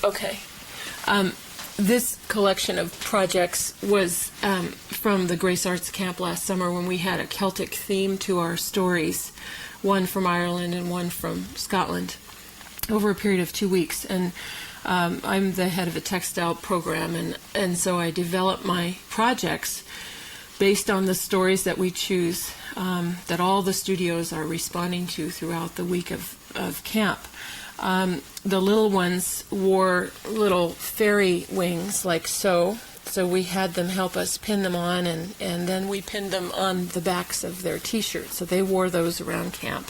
Okay. This collection of projects was from the Grace Arts Camp last summer when we had a Celtic theme to our stories, one from Ireland and one from Scotland, over a period of 2 weeks. And I'm the head of a textile program, and so I develop my projects based on the stories that we choose, that all the studios are responding to throughout the week of camp. The little ones wore little fairy wings like so we had them help us pin them on, and then we pinned them on the backs of their t-shirts, so they wore those around camp.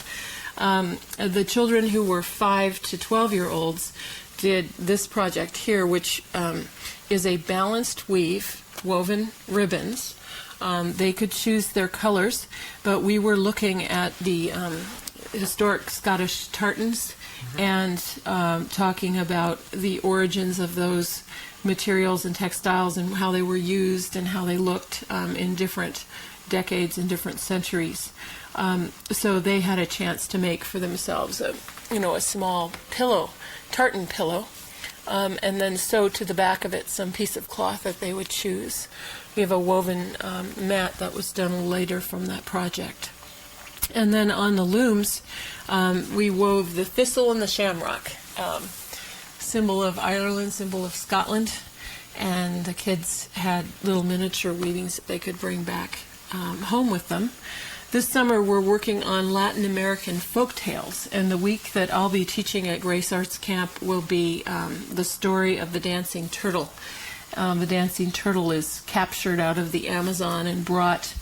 The children who were 5 to 12-year-olds did this project here, which is a balanced weave, woven ribbons. They could choose their colors, but we were looking at the historic Scottish tartans and talking about the origins of those materials and textiles and how they were used and how they looked in different decades and different centuries. So they had a chance to make for themselves a small pillow, tartan pillow, and then sew to the back of it some piece of cloth that they would choose. We have a woven mat that was done later from that project. And then on the looms, we wove the thistle and the shamrock, symbol of Ireland, symbol of Scotland, and the kids had little miniature weavings that they could bring back home with them. This summer we're working on Latin American folk tales, and the week that I'll be teaching at Grace Arts Camp will be the story of the dancing turtle. The dancing turtle is captured out of the Amazon and brought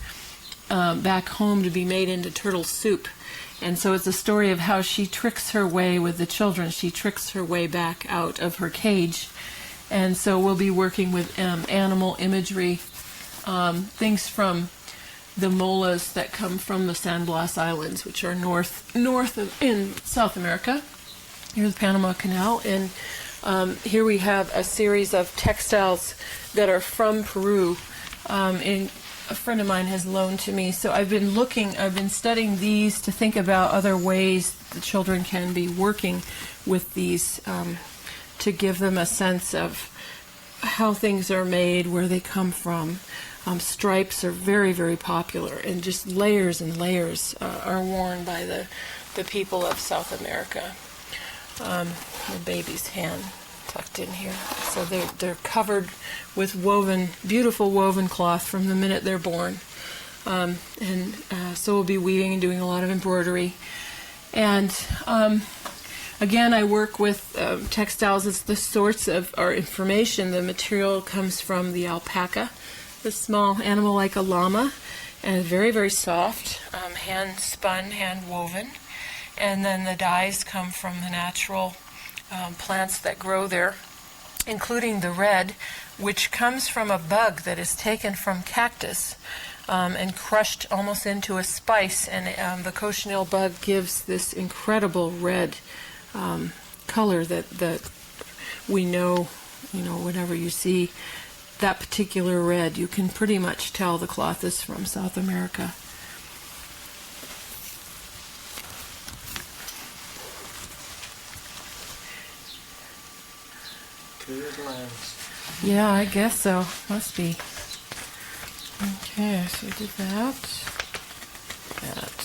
back home to be made into turtle soup. And so it's a story of how she tricks her way with the children. She tricks her way back out of her cage. And so we'll be working with animal imagery, things from the molas that come from the San Blas Islands, which are north in South America. Here's the Panama Canal. And here we have a series of textiles that are from Peru. A friend of mine has loaned to me. So I've been studying these to think about other ways the children can be working with these to give them a sense of how things are made, where they come from. Stripes are very, very popular, and just layers and layers are worn by the people of South America. The baby's hand tucked in here. So they're covered with beautiful woven cloth from the minute they're born. So we'll be weaving and doing a lot of embroidery. And again, I work with textiles as the source of our information. The material comes from the alpaca, the small animal like a llama, and very, very soft, hand spun, hand woven. And then the dyes come from the natural plants that grow there, including the red, which comes from a bug that is taken from cactus and crushed almost into a spice. And the cochineal bug gives this incredible red color that we know, whenever you see that particular red, you can pretty much tell the cloth is from South America. Good lines. Yeah, I guess so. Must be. Okay, so we did that. Did that.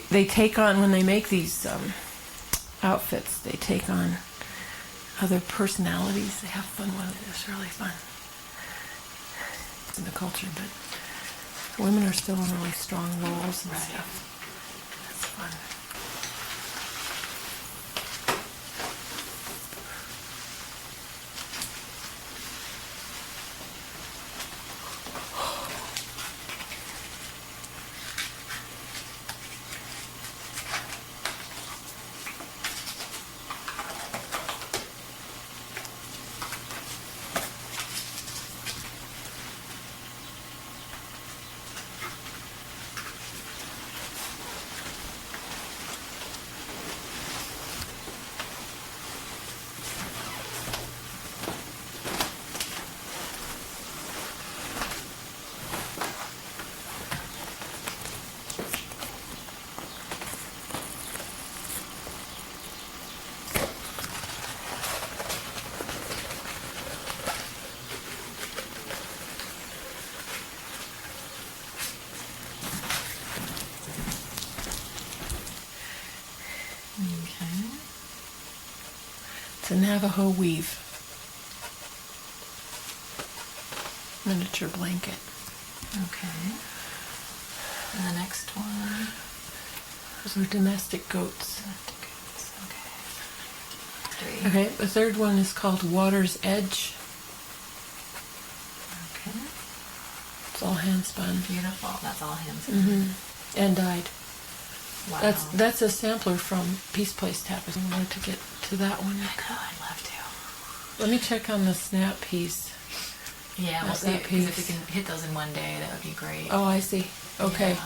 They take on, when they make these outfits, they take on other personalities. They have fun with it. It's really fun in the culture, but women are still in really strong roles and stuff. That's fun. It's a Navajo weave. Miniature blanket. Okay. And the next one? Those are domestic goats. Okay. 3. Okay, the third one is called Water's Edge. Okay. It's all hand spun. Beautiful. That's all hand spun. Mm-hmm. And dyed. Wow. That's a sampler from Peace Place Tapestry. I wanted to get to that one. I know, I'd love to. Let me check on the snap piece. Yeah, we'll see. Because if we can hit those in one day, that would be great. Oh, I see. Okay.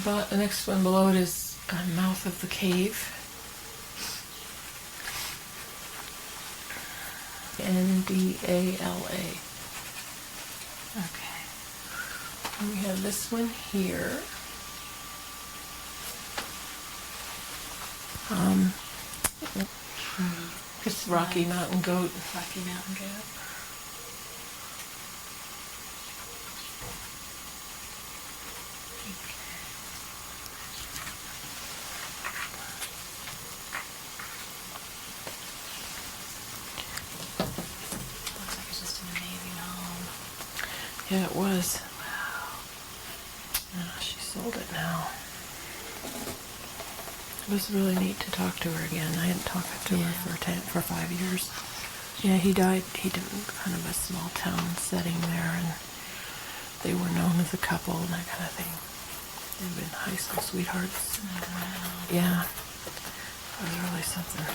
Yeah. The next one below it is Mouth of the Cave. Ndala. Okay. And we have this one here. It's Rocky Mountain Goat. Rocky Mountain Goat. Looks like it's just an amazing home. Yeah, it was. Wow. She sold it now. It was really neat to talk to her again. I hadn't talked to her for 5 years. Yeah, he died. He did kind of a small town setting there, and they were known as a couple and that kind of thing. They've been high school sweethearts. Wow. Yeah, it was really something.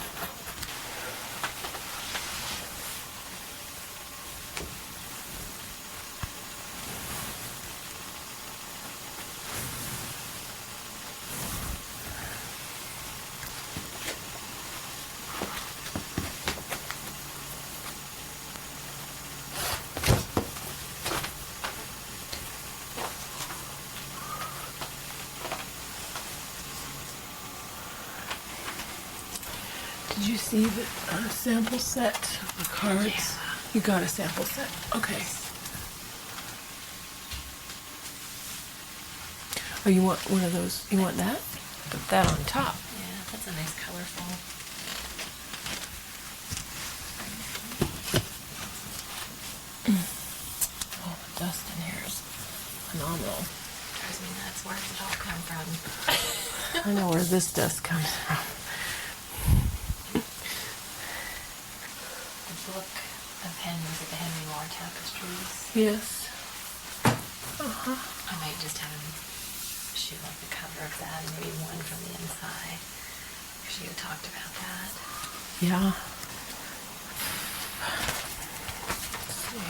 Did you see the sample set of the cards? Yeah. You got a sample set. Okay. Oh, you want one of those? You want that? Put that on top. Yeah, that's a nice colorful. Oh, the dust in here is phenomenal. Drives me nuts. Where does it all come from? I know where this dust comes from. Book of Henry's at the Henry Moore Tapestries. Yes. I might just have him shoot like the cover of that and maybe one from the inside. Because you had talked about that. Yeah. Let's see.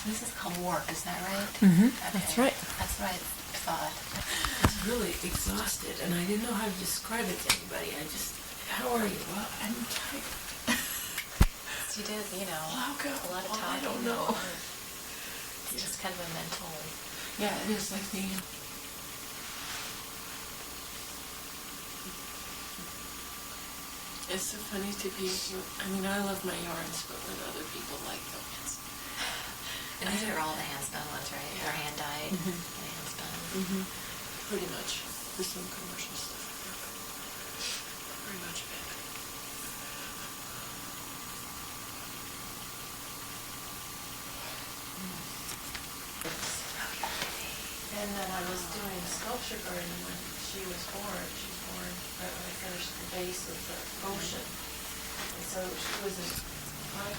This is called Warp, is that right? Mm-hmm. Okay. That's right. That's what I thought. I was really exhausted, and I didn't know how to describe it to anybody. How are you? Well, I'm tired. You did, a lot of talking. I don't know. It's just kind of a mental. Yeah, it is like being. It's so funny to be. I love my yarns, but when other people like them, it's. And these are all the hand spun ones, right? Yeah. They're hand dyed and hand spun. Mm-hmm. Pretty much. There's some commercial stuff in there, but very much of it. And then I was doing sculpture garden when she was born. She was born right when I finished the base of the ocean. And so she was in 500